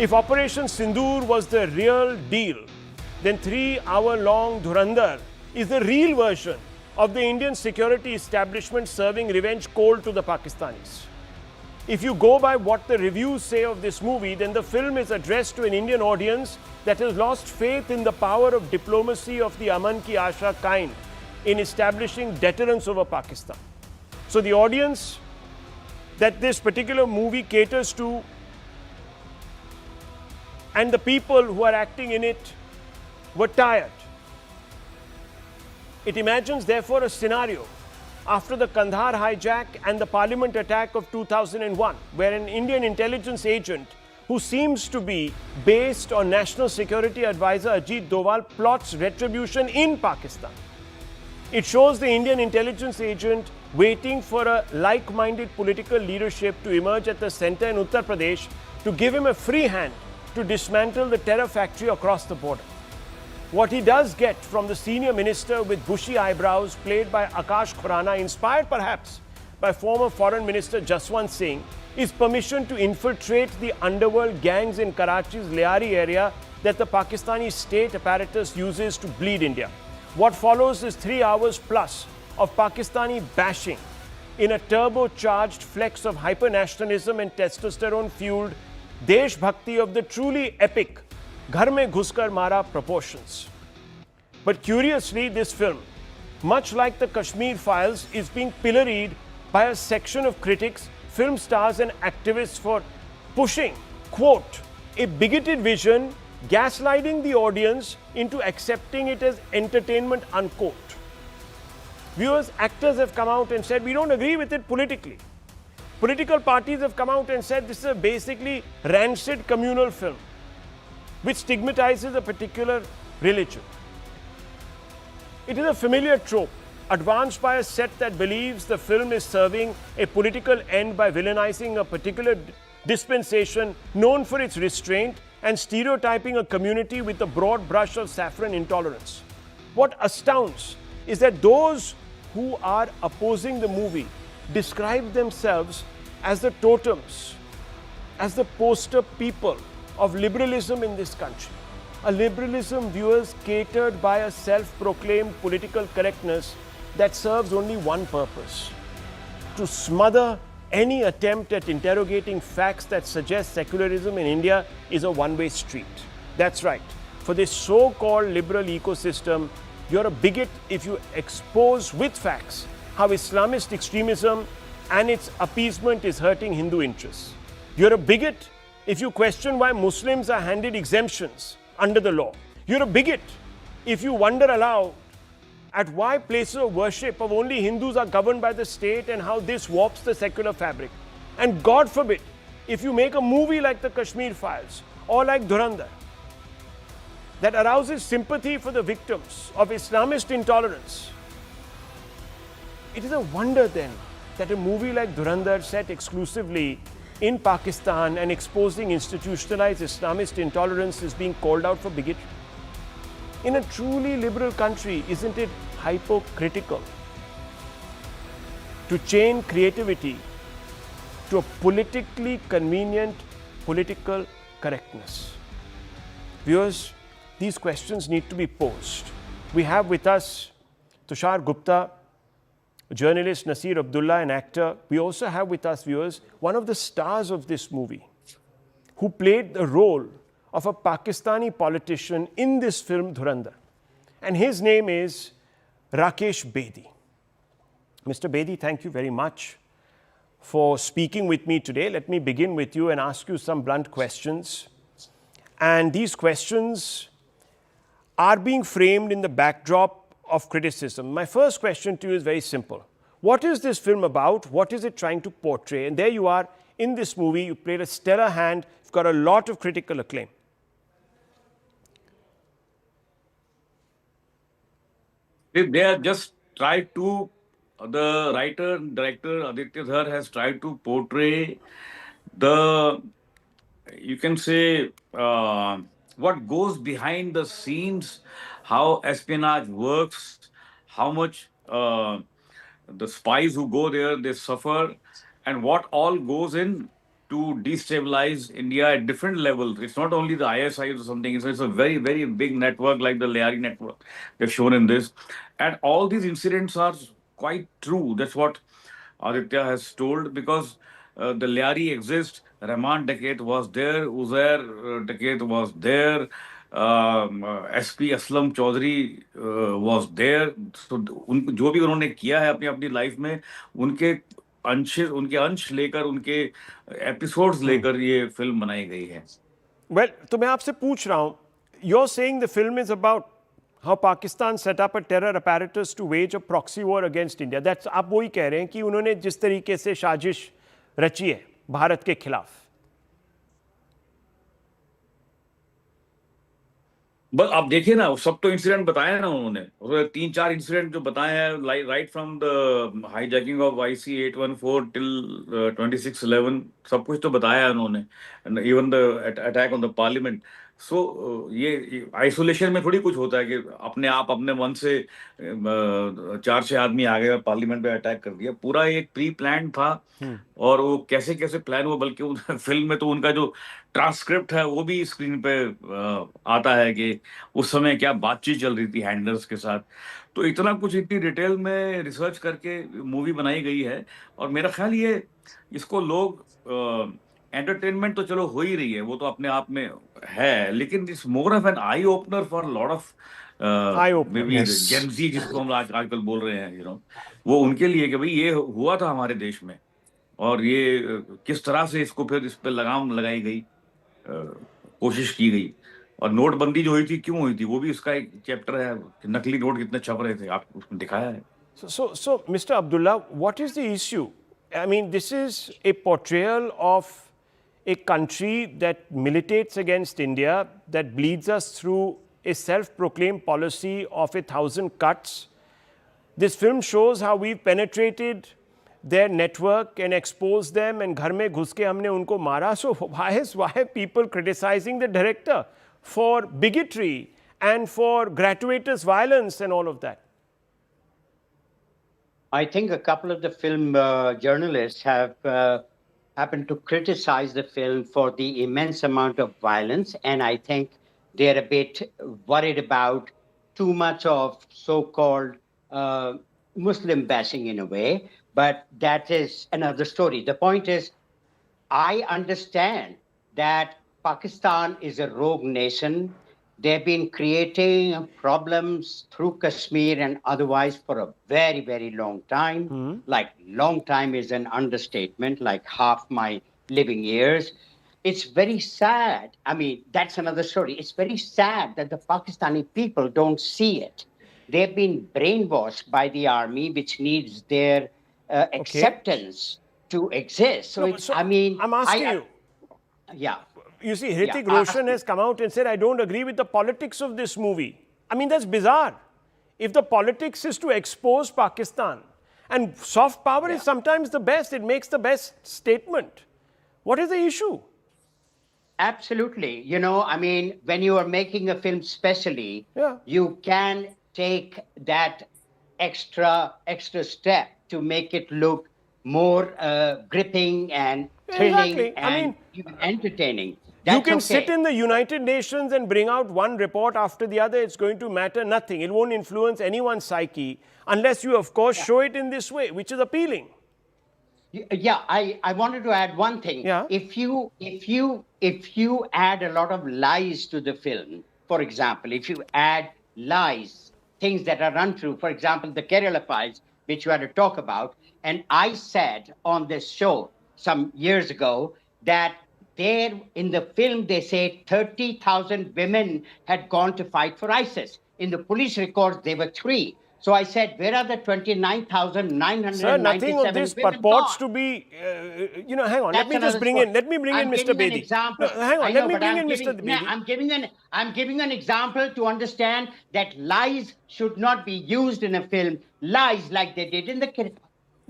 If Operation Sindoor was the real deal, then 3-hour-long Dhurandhar is the real version of the Indian security establishment serving revenge cold to the Pakistanis. If you go by what the reviews say of this movie, then the film is addressed to an Indian audience that has lost faith in the power of diplomacy of the Aman Ki Asha kind in establishing deterrence over Pakistan. So the audience that this particular movie caters to and the people who are acting in it were tired. It imagines, therefore, a scenario after the Kandahar hijack and the parliament attack of 2001, where an Indian intelligence agent who seems to be based on National Security Advisor Ajit Doval plots retribution in Pakistan. It shows the Indian intelligence agent waiting for a like-minded political leadership to emerge at the center in Uttar Pradesh to give him a free hand to dismantle the terror factory across the border. What he does get from the senior minister with bushy eyebrows, played by Akash Khurana, inspired perhaps by former Foreign Minister Jaswant Singh, is permission to infiltrate the underworld gangs in Karachi's Liari area that the Pakistani state apparatus uses to bleed India. What follows is 3 hours plus of Pakistani bashing in a turbocharged flex of hyper-nationalism and testosterone-fueled Desh Bhakti of the truly epic Ghar Mein Ghuskar Mara proportions. But curiously, this film, much like the Kashmir Files, is being pilloried by a section of critics, film stars and activists for pushing, quote, a bigoted vision, gaslighting the audience into accepting it as entertainment, unquote. Viewers, actors have come out and said, we don't agree with it politically. Political parties have come out and said this is a basically rancid communal film which stigmatizes a particular religion. It is a familiar trope advanced by a set that believes the film is serving a political end by villainizing a particular dispensation known for its restraint and stereotyping a community with a broad brush of saffron intolerance. What astounds is that those who are opposing the movie describe themselves as the totems, as the poster people of liberalism in this country. A liberalism, viewers, catered by a self-proclaimed political correctness that serves only one purpose: to smother any attempt at interrogating facts that suggest secularism in India is a one-way street. That's right. For this so-called liberal ecosystem, you're a bigot if you expose with facts how Islamist extremism and its appeasement is hurting Hindu interests. You're a bigot if you question why Muslims are handed exemptions under the law. You're a bigot if you wonder aloud at why places of worship of only Hindus are governed by the state and how this warps the secular fabric. And God forbid, if you make a movie like the Kashmir Files or like Dhurandhar that arouses sympathy for the victims of Islamist intolerance. It is a wonder then that a movie like Dhurandhar, set exclusively in Pakistan and exposing institutionalized Islamist intolerance, is being called out for bigotry. In a truly liberal country, isn't it hypocritical to chain creativity to a politically convenient political correctness? Viewers, these questions need to be posed. We have with us Tushar Gupta, journalist Nasir Abdullah, an actor. We also have with us, viewers, one of the stars of this movie who played the role of a Pakistani politician in this film Dhurandhar. And his name is Rakesh Bedi. Mr. Bedi, thank you very much for speaking with me today. Let me begin with you and ask you some blunt questions. And these questions are being framed in the backdrop of criticism. My first question to you is very simple. What is this film about? What is it trying to portray? And there you are in this movie. You played a stellar hand. You've got a lot of critical acclaim. They have just tried to, the writer and director Aditya Dhar has tried to portray the, you can say, what goes behind the scenes, how espionage works, how much the spies who go there, they suffer, and what all goes in to destabilize India at different levels. It's not only the ISI or something, it's a very, very big network like the Leari network they've shown in this. And all these incidents are quite true. That's what Aditya has told, because the Leari exists, Rahman Dakat was there, Uzair Dakat was there, SP Aslam Chaudhary was there. So उन जो भी उन्होंने किया है अपनी अपनी life में, उनके उनके अंश लेकर, उनके एपिसोड्स लेकर ये फिल्म बनाई गई है. Well, तो मैं आपसे पूछ रहा हूँ, you're saying the film is about how Pakistan set up a terror apparatus to wage a proxy war against India. That's आप वही कह रहे हैं कि उन्होंने जिस तरीके से साजिश रची है भारत के खिलाफ. बस आप देखिए ना, सब तो इंसिडेंट बताए ना उन्होंने, और 3-4 इंसिडेंट जो बताए हैं, right from the hijacking of IC 814 till 2611, सब कुछ तो बताया है उन्होंने, even the attack on the parliament. So ये आइसोलेशन में थोड़ी कुछ होता है कि अपने आप अपने मन से 4-6 आदमी आ गए पार्लियामेंट पे अटैक कर दिया. पूरा एक प्री प्लान था, और वो कैसे कैसे प्लान हुआ, बल्कि उन फिल्म में तो उनका जो ट्रांसक्रिप्ट है वो भी स्क्रीन पे आता है कि उस समय क्या बातचीत चल रही थी हैंडलर्स के साथ. तो इतना कुछ इतनी डिटेल में रिसर्च करके मूवी बनाई गई है. और मेरा ख्याल ये, इसको लोग एंटरटेनमेंट तो चलो हो ही रही है, वो तो अपने आप में है, लेकिन it's more of an eye opener for lot of maybe Gen Z, जिसको हम आजकल बोल रहे हैं, वो उनके लिए कि भाई ये हुआ था हमारे देश में, और ये किस तरह से इसको फिर इस पे लगाम लगाई गई, कोशिश की गई. और नोटबंदी जो हुई थी, क्यों हुई थी, वो भी इसका एक चैप्टर है. नकली नोट कितने छप रहे थे, आप उसमें दिखाया है. So, Mr. Abdullah, what is the issue? I mean, this is a portrayal of a country that militates against India, that bleeds us through a self-proclaimed policy of 1,000 cuts. This film shows how we've penetrated their network and exposed them, and घर में घुस के हमने उनको मारा. So why are people criticizing the director for bigotry and for gratuitous violence and all of that? I think a couple of the film journalists have happened to criticize the film for the immense amount of violence, and I think they're a bit worried about too much of so-called Muslim bashing in a way, but that is another story. The point is, I understand that Pakistan is a rogue nation. They've been creating problems through Kashmir and otherwise for a very, very long time. Like, long time is an understatement, like half my living years. It's very sad. I mean, that's another story. It's very sad that the Pakistani people don't see it. They've been brainwashed by the army, which needs their acceptance to exist. So, I'm asking you. Yeah. You see, Hrithik Roshan has come out and said, I don't agree with the politics of this movie. I mean, that's bizarre. If the politics is to expose Pakistan, and soft power is sometimes the best, it makes the best statement. What is the issue? Absolutely. When you are making a film specially, you can take that extra step to make it look more gripping and thrilling and even entertaining. That's you can sit in the United Nations and bring out one report after the other. It's going to matter nothing. It won't influence anyone's psyche unless you, of course, show it in this way, which is appealing. Yeah, I wanted to add one thing. Yeah. If you add a lot of lies to the film, for example, if you add lies, things that are untrue, for example, the Kerala Files, which you had to talk about, and I said on this show some years ago that there in the film they say 30,000 women had gone to fight for ISIS. In the police records, they were 3. So I said, where are the 29,997 Sir, nothing of this purports to be, hang on, let me bring in Mr. Bedi. Hang on, let me bring in Mr. Bedi. I'm giving an example to understand that lies should not be used in a film. Lies like they did in the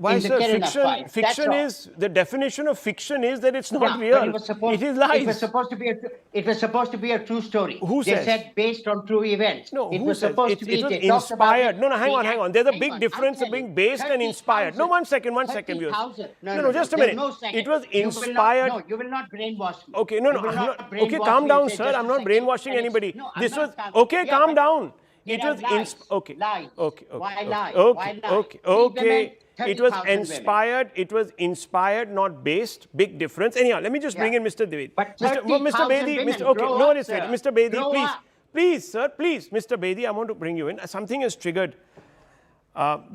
Why, in the sir? Kerala Fiction, files. fiction is, the definition of fiction is that it's not Yeah, real. but it was supposed. It is lies. It was supposed to be a. It was supposed to be a true story. Who They says? said based on true events. No, It who was says? supposed to be. It was They talked about inspired. it. No, hang on, hang on. There's a big I'll difference tell of being you, based and inspired. No, 30,000 one second, viewers. 30,000. No, just a there's minute. no second. It was You will not- inspired. No, you will not brainwash me. Okay, no, You will I'm not not. brainwash Okay, calm me down, and say, sir. just I'm a not second, brainwashing and it's- anybody. No, I'm This not was calm- okay. Yeah, Calm but down. there It are was lies. okay. Lies. Okay. Why lie? Okay. Why lie? Okay. Three Okay. women, It was 30,000 women. inspired. It was inspired, not based. Big difference. Anyhow, let me just bring Yeah. in Mr. Bedi. But Mr. 30,000 Bedi. women, Mr. Okay. grow No, up, it's wait. sir. Mr. Bedi, Grow please. up. Please, sir, please. Mr. Bedi, I want to bring you in. Something has triggered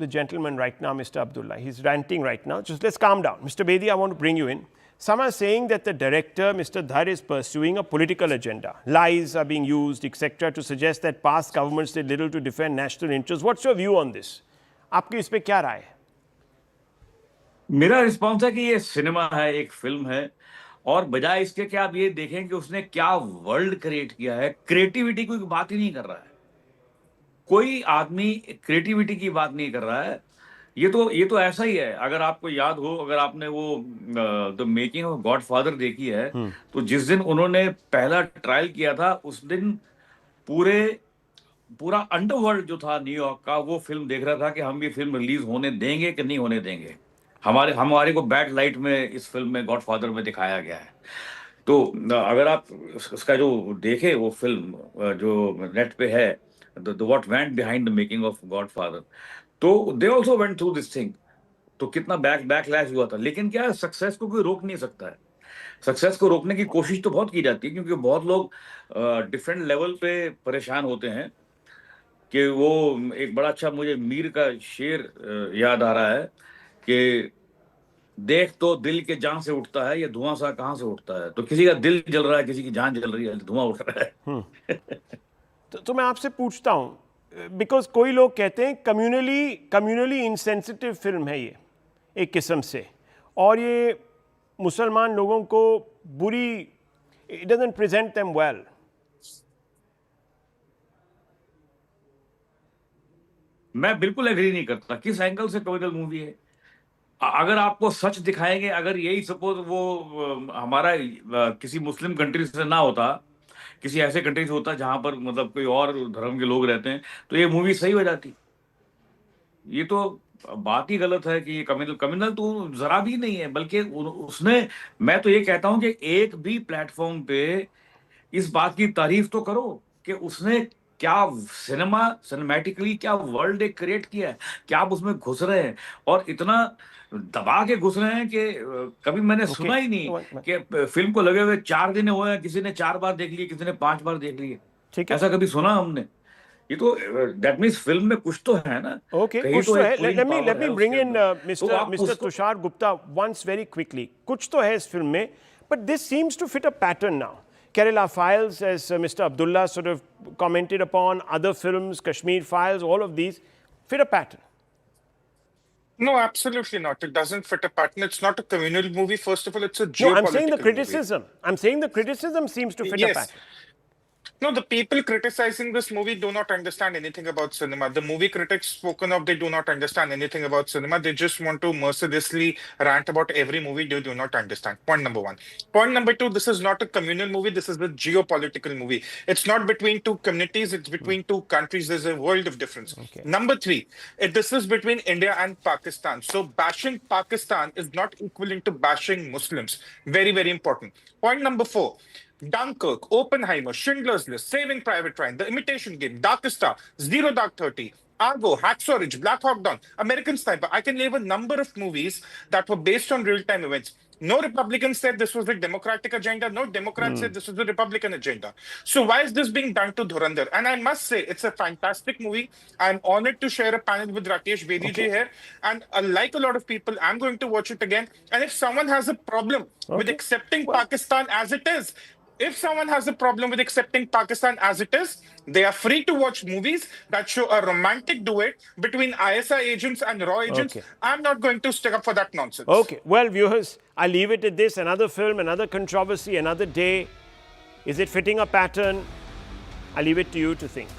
the gentleman right now, Mr. Abdullah. He's ranting right now. Just let's calm down. Mr. Bedi, I want to bring you in. Some are saying that the director, Mr. Dhar, is pursuing a political agenda. Lies are being used, etc., to suggest that past governments did little to defend national interests. What's your view on this? आपकी इस पे क्या राय है? मेरा response है कि ये cinema है, एक फिल्म है, और बजाय इसके कि आप ये देखें कि उसने क्या वर्ल्ड क्रिएट किया है, क्रिएटिविटी की बात ही नहीं कर रहा है। कोई आदमी क्रिएटिविटी की बात नहीं कर रहा है। ये तो ऐसा ही है। अगर आपको याद हो, अगर आपने वो द मेकिंग ऑफ गॉडफादर देखी है, तो जिस दिन उन्होंने पहला ट्रायल किया था, उस दिन पूरा अंडरवर्ल्ड जो था न्यूयॉर्क का, वो फिल्म देख रहा था कि हम ये फिल्म रिलीज होने देंगे कि नहीं होने देंगे। हमारे को बैड लाइट में इस फिल्म में गॉडफादर में दिखाया गया है। तो अगर आप उसका जो देखे वो फिल्म जो नेट पे है, the what went behind the making of Godfather, तो they also went through this thing. तो कितना बैकलैश हुआ था, लेकिन क्या सक्सेस को कोई रोक नहीं सकता है। सक्सेस को रोकने की कोशिश तो बहुत की जाती है, क्योंकि बहुत लोग डिफरेंट लेवल पे परेशान होते हैं। कि वो एक बड़ा अच्छा मुझे मीर का शेर याद आ रहा है कि देख तो दिल के जान से उठता है, ये धुआं सा कहाँ से उठता है। तो किसी का दिल जल रहा है, किसी की जान जल रही है, धुआं उठ रहा है। तो मैं आपसे पूछता हूँ, बिकॉज कोई लोग कहते हैं कम्युनली इंसेंसिटिव फिल्म है ये एक किस्म से, और ये मुसलमान लोगों को बुरी, it doesn't present them well. मैं बिल्कुल एग्री नहीं करता। किस एंगल से कम्युनल मूवी है? अगर आपको सच दिखाएंगे, अगर यही सपोज वो हमारा किसी मुस्लिम कंट्री से ना होता, किसी ऐसे कंट्री से होता जहां पर मतलब कोई और धर्म के लोग रहते हैं, तो ये मूवी सही हो जाती। ये तो बात ही गलत है कि ये कम्युनल तो जरा भी नहीं है। बल्कि उसने, मैं तो ये कहता हूं कि एक भी प्लेटफॉर्म पे इस बात की तारीफ तो करो कि उसने क्या सिनेमैटिकली क्या वर्ल्ड एक क्रिएट किया है, क्या आप उसमें घुस रहे हैं, और इतना दबा के घुस रहे हैं कि कभी मैंने सुना ही नहीं कि फिल्म को लगे हुए 4 दिन हुए हैं, किसी ने 4 बार देख लिए, किसी ने 5 बार देख लिए। ठीक है, ऐसा कभी सुना हमने? ये तो दैट मींस फिल्म में कुछ तो है ना। ओके, कुछ तो है। Let me bring in mister Tushar Gupta once very quickly. कुछ तो है इस फिल्म में, but this seems to fit a pattern now. Kerala Files, as Mr. Abdullah sort of commented upon, other films, Kashmir Files, all of these fit a pattern. No, absolutely not. It doesn't fit a pattern. It's not a communal movie. First of all, it's a geopolitical No, I'm saying the criticism. movie. I'm saying the criticism seems to fit a pattern. No, the people criticizing this movie do not understand anything about cinema. The movie critics spoken of, they do not understand anything about cinema. They just want to mercilessly rant about every movie they do not understand. Point number 1. Point number 2, this is not a communal movie. This is a geopolitical movie. It's not between two communities. It's between two countries. There's a world of difference. Okay. Number 3, this is between India and Pakistan. So bashing Pakistan is not equivalent to bashing Muslims. Very, very important. Point number 4. Dunkirk, Oppenheimer, Schindler's List, Saving Private Ryan, The Imitation Game, Darkest Star, Zero Dark 30, Argo, Hacksaw Ridge, Black Hawk Down, American Sniper. I can name a number of movies that were based on real-time events. No Republican said this was the Democratic agenda. No Democrat said this was the Republican agenda. So why is this being done to Dhurandhar? And I must say, it's a fantastic movie. I'm honored to share a panel with Rakesh Bedi ji here. And like a lot of people, I'm going to watch it again. And if someone has a problem with accepting Pakistan as it is, if someone has a problem with accepting Pakistan as it is, they are free to watch movies that show a romantic duet between ISI agents and RAW agents. Okay. I'm not going to stick up for that nonsense. Okay, well, viewers, I'll leave it at this. Another film, another controversy, another day. Is it fitting a pattern? I'll leave it to you to think.